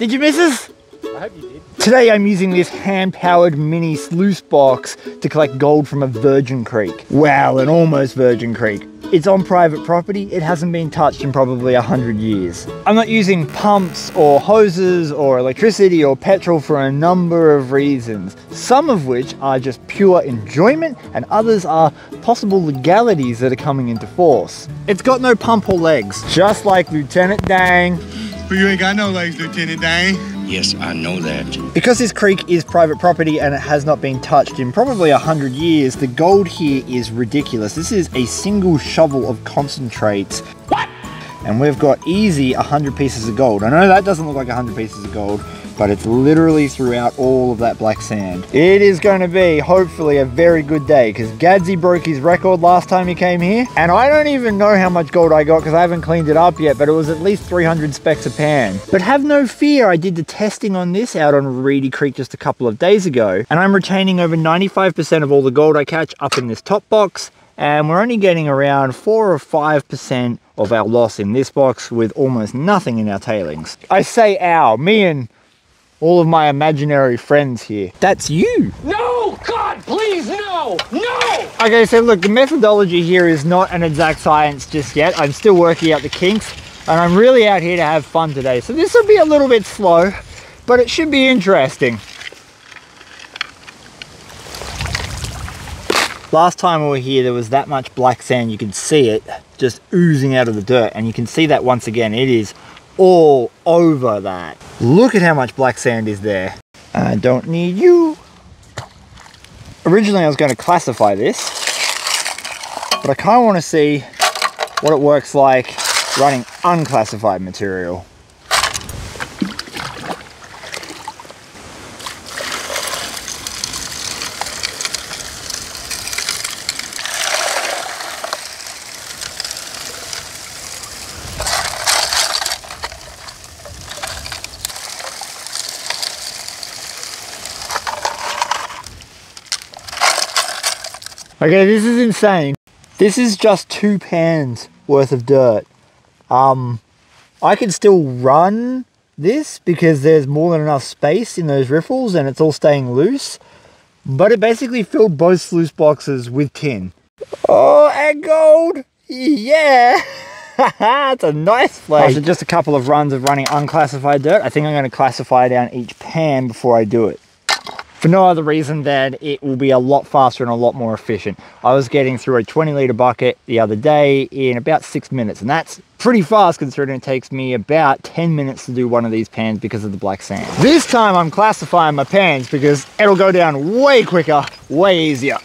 Did you miss us? I hope you did. Today I'm using this hand-powered mini sluice box to collect gold from a virgin creek. Wow, an almost virgin creek. It's on private property, it hasn't been touched in probably 100 years. I'm not using pumps or hoses or electricity or petrol for a number of reasons, some of which are just pure enjoyment and others are possible legalities that are coming into force. It's got no pump or legs, just like Lieutenant Dang. But you ain't got no legs, Lieutenant Dang. Yes, I know that. Because this creek is private property and it has not been touched in probably 100 years, the gold here is ridiculous. This is a single shovel of concentrates. What? And we've got easy 100 pieces of gold. I know that doesn't look like 100 pieces of gold, but it's literally throughout all of that black sand. It is going to be, hopefully, a very good day because Gadsy broke his record last time he came here. And I don't even know how much gold I got because I haven't cleaned it up yet, but it was at least 300 specks a pan. But have no fear, I did the testing on this out on Reedy Creek just a couple of days ago, and I'm retaining over 95% of all the gold I catch up in this top box, and we're only getting around 4 or 5% of our loss in this box with almost nothing in our tailings. I say our, me and all of my imaginary friends here. That's you. No, God, please, no, no! Okay, so look, the methodology here is not an exact science just yet. I'm still working out the kinks, and I'm really out here to have fun today. So this will be a little bit slow, but it should be interesting. Last time we were here, there was that much black sand. You can see it just oozing out of the dirt, and you can see that once again. It is all over that. Look at how much black sand is there. I don't need you. Originally I was going to classify this, but I kind of want to see what it works like running unclassified material. Okay, this is insane. This is just 2 pans worth of dirt. I can still run this because there's more than enough space in those riffles and it's all staying loose. But it basically filled both sluice boxes with tin. Oh, and gold! Yeah! That's a nice flake. After just a couple of runs of running unclassified dirt, I think I'm going to classify down each pan before I do it. For no other reason than it will be a lot faster and a lot more efficient. I was getting through a 20-litre bucket the other day in about 6 minutes, and that's pretty fast considering it takes me about 10 minutes to do one of these pans because of the black sand. This time I'm classifying my pans because it'll go down way quicker, way easier.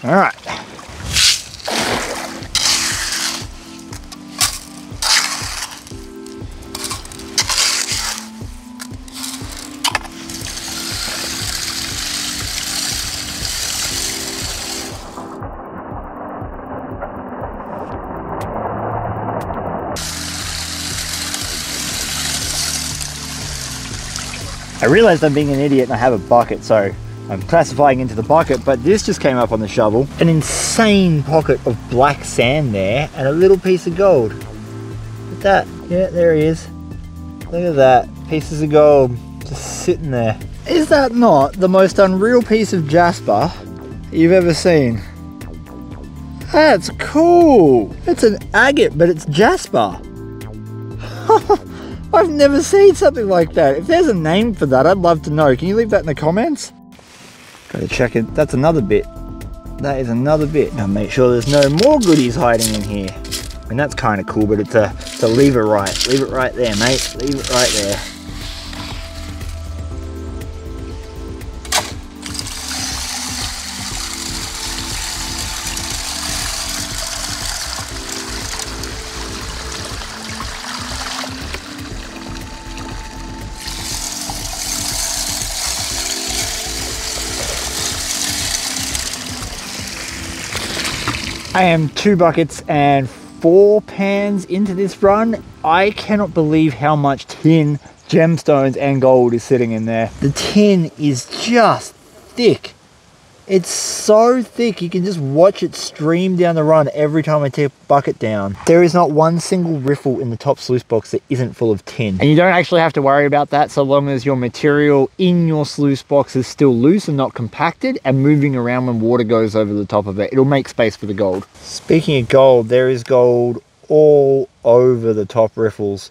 All right. I realized I'm being an idiot and I have a bucket, so I'm classifying into the bucket, but this just came up on the shovel. An insane pocket of black sand there and a little piece of gold. Look at that. Yeah, there he is. Look at that. Pieces of gold just sitting there. Is that not the most unreal piece of jasper you've ever seen? That's cool. It's an agate, but it's jasper. I've never seen something like that. If there's a name for that, I'd love to know. Can you leave that in the comments? Gotta check it. That's another bit. That is another bit. Now make sure there's no more goodies hiding in here. And that's kind of cool, but it's a leave it right. Leave it right there, mate. Leave it right there. I am 2 buckets and 4 pans into this run. I cannot believe how much tin, gemstones and gold is sitting in there. The tin is just thick. It's so thick, you can just watch it stream down the run every time I tip bucket down. There is not one single riffle in the top sluice box that isn't full of tin. And you don't actually have to worry about that so long as your material in your sluice box is still loose and not compacted and moving around when water goes over the top of it. It'll make space for the gold. Speaking of gold, there is gold all over the top riffles.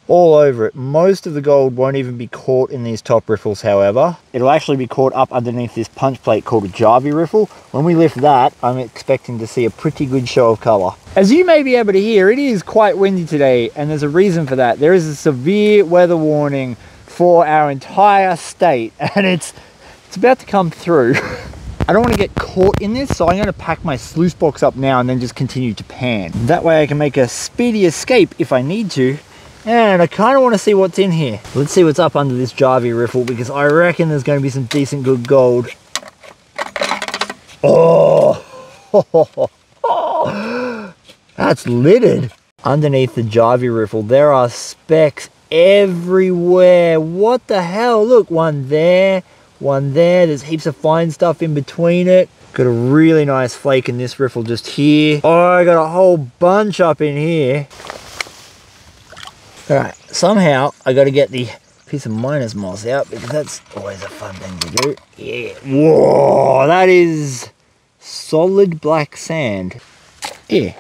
All over it. Most of the gold won't even be caught in these top riffles, however. It'll actually be caught up underneath this punch plate called a Jarvie riffle. When we lift that, I'm expecting to see a pretty good show of colour. As you may be able to hear, it is quite windy today, and there's a reason for that. There is a severe weather warning for our entire state, and it's about to come through. I don't want to get caught in this, so I'm going to pack my sluice box up now and then just continue to pan. That way I can make a speedy escape if I need to. And I kind of want to see what's in here. Let's see what's up under this Jarvie riffle, because I reckon there's going to be some decent good gold. Oh, that's littered. Underneath the Jarvie riffle, there are specks everywhere. What the hell? Look, one there, one there. There's heaps of fine stuff in between it. Got a really nice flake in this riffle just here. Oh, I got a whole bunch up in here. Alright, somehow I got to get the piece of miner's moss out, because that's always a fun thing to do. Yeah. Whoa, that is solid black sand. Yeah.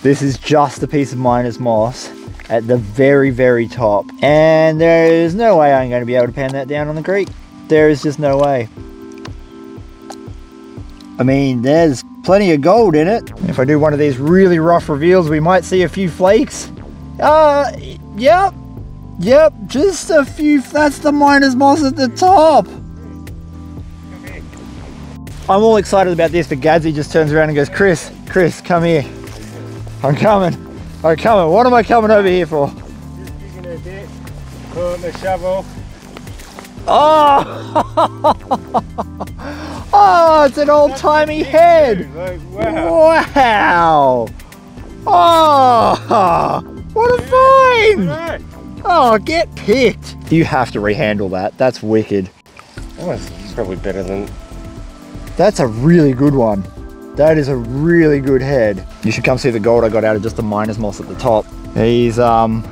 This is just a piece of miner's moss at the very, very top. And there is no way I'm going to be able to pan that down on the creek. There is just no way. I mean, there's plenty of gold in it. If I do one of these really rough reveals, we might see a few flakes. Yep, just a few. That's the miner's moss at the top. I'm all excited about this, but Gadsy just turns around and goes, Chris, come here. I'm coming. What am I coming over here for? Just digging a bit, putting the shovel. Oh! Oh, it's an old-timey head. Like, wow. Oh, what a find. Oh, get picked. You have to rehandle that. That's wicked. Oh, it's probably better than... That's a really good one. That is a really good head. You should come see the gold I got out of just the miner's moss at the top. He's, Yeah,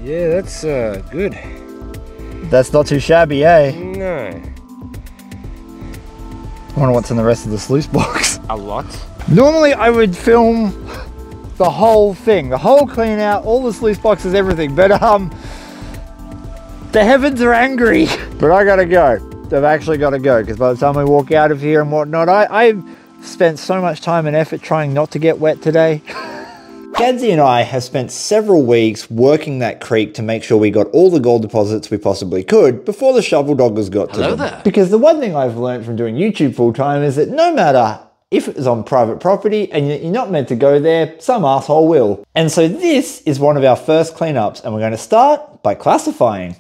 that's, good. That's not too shabby, eh? No. I wonder what's in the rest of the sluice box. A lot. Normally I would film the whole thing, the whole clean out, all the sluice boxes, everything, but the heavens are angry. But I gotta go. I've actually gotta go, because by the time I walk out of here and whatnot, I've spent so much time and effort trying not to get wet today. Gadsy and I have spent several weeks working that creek to make sure we got all the gold deposits we possibly could before the shovel doggers got to them. There. Because the one thing I've learned from doing YouTube full time is that no matter if it is on private property and you're not meant to go there, some asshole will. And so this is one of our first cleanups, and we're going to start by classifying.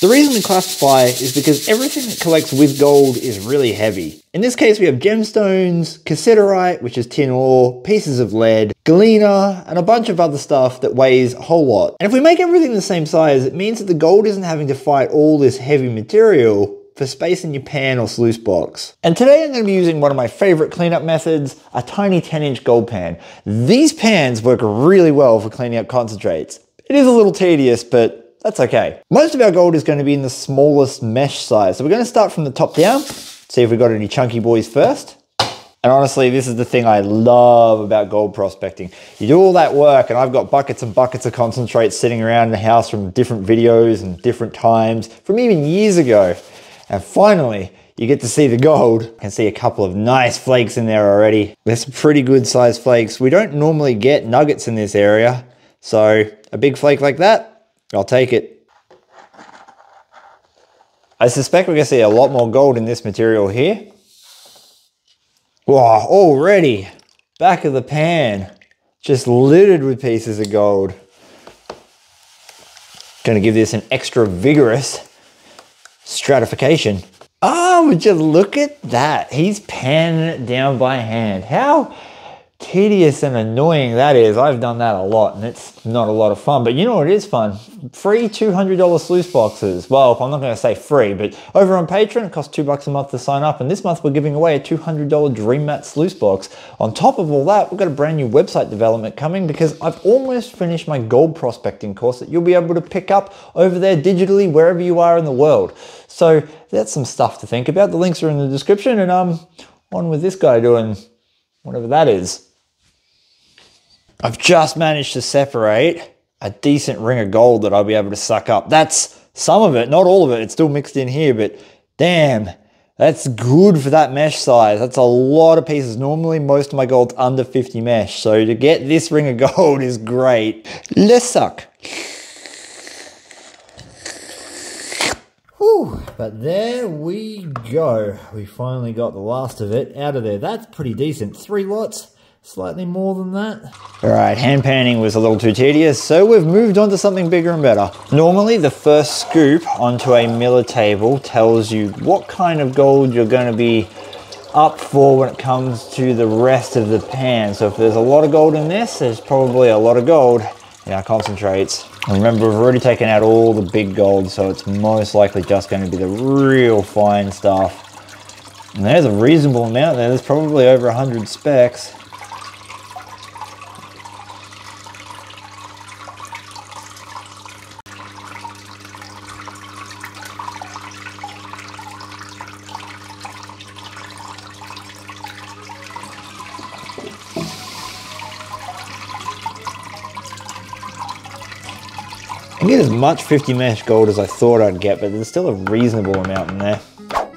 The reason we classify is because everything that collects with gold is really heavy. In this case, we have gemstones, cassiterite, which is tin ore, pieces of lead, galena, and a bunch of other stuff that weighs a whole lot. And if we make everything the same size, it means that the gold isn't having to fight all this heavy material for space in your pan or sluice box. And today I'm going to be using one of my favorite cleanup methods, a tiny 10-inch gold pan. These pans work really well for cleaning up concentrates. It is a little tedious, but that's okay. Most of our gold is going to be in the smallest mesh size. So we're going to start from the top down, see if we've got any chunky boys first. And honestly, this is the thing I love about gold prospecting. You do all that work, and I've got buckets and buckets of concentrate sitting around the house from different videos and different times, from even years ago. And finally, you get to see the gold. You can see a couple of nice flakes in there already. There's some pretty good sized flakes. We don't normally get nuggets in this area, so a big flake like that, I'll take it. I suspect we're going to see a lot more gold in this material here. Wow, already back of the pan, just littered with pieces of gold. Going to give this an extra vigorous stratification. Oh, would you look at that? He's panning it down by hand. How tedious and annoying that is. I've done that a lot and it's not a lot of fun, but you know what is fun? Free $200 sluice boxes. Well, I'm not going to say free, but over on Patreon it costs $2 a month to sign up, and this month we're giving away a $200 Dream Mat sluice box. On top of all that, we've got a brand new website development coming because I've almost finished my gold prospecting course that you'll be able to pick up over there digitally wherever you are in the world. So that's some stuff to think about. The links are in the description, and on with this guy doing whatever that is. I've just managed to separate a decent ring of gold that I'll be able to suck up. That's some of it, not all of it. It's still mixed in here, but damn, that's good for that mesh size. That's a lot of pieces. Normally, most of my gold's under 50 mesh. So to get this ring of gold is great. Let's suck. Whew, but there we go. We finally got the last of it out of there. That's pretty decent. 3 lots. Slightly more than that. All right, hand panning was a little too tedious, so we've moved on to something bigger and better. Normally, the first scoop onto a miller table tells you what kind of gold you're going to be up for when it comes to the rest of the pan. So if there's a lot of gold in this, there's probably a lot of gold in our concentrates. And remember, we've already taken out all the big gold, so it's most likely just going to be the real fine stuff. And there's a reasonable amount there. There's probably over 100 specks. I didn't get as much 50 mesh gold as I thought I'd get, but there's still a reasonable amount in there.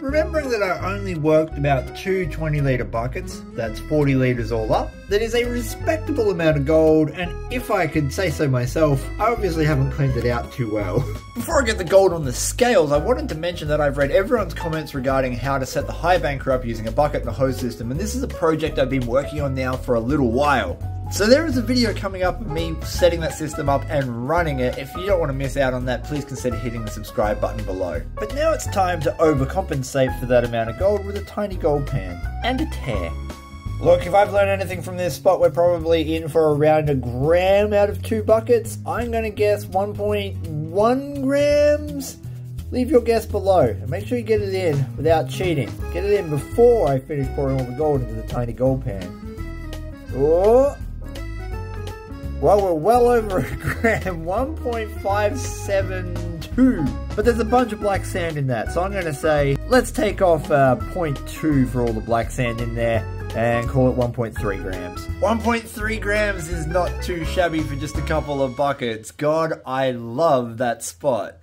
Remembering that I only worked about 2 20-litre buckets, that's 40 litres all up, that is a respectable amount of gold, and if I could say so myself, I obviously haven't cleaned it out too well. Before I get the gold on the scales, I wanted to mention that I've read everyone's comments regarding how to set the high banker up using a bucket and a hose system, and this is a project I've been working on now for a little while. So there is a video coming up of me setting that system up and running it. If you don't want to miss out on that, please consider hitting the subscribe button below. But now it's time to overcompensate for that amount of gold with a tiny gold pan and a tear. Look, if I've learned anything from this spot, we're probably in for around 1 gram out of 2 buckets. I'm going to guess 1.1 grams. Leave your guess below and make sure you get it in without cheating. Get it in before I finish pouring all the gold into the tiny gold pan. Oh! Well, we're well over 1 gram, 1.572. But there's a bunch of black sand in that, so I'm going to say, let's take off 0.2 for all the black sand in there and call it 1.3 grams. 1.3 grams is not too shabby for just a couple of buckets. God, I love that spot.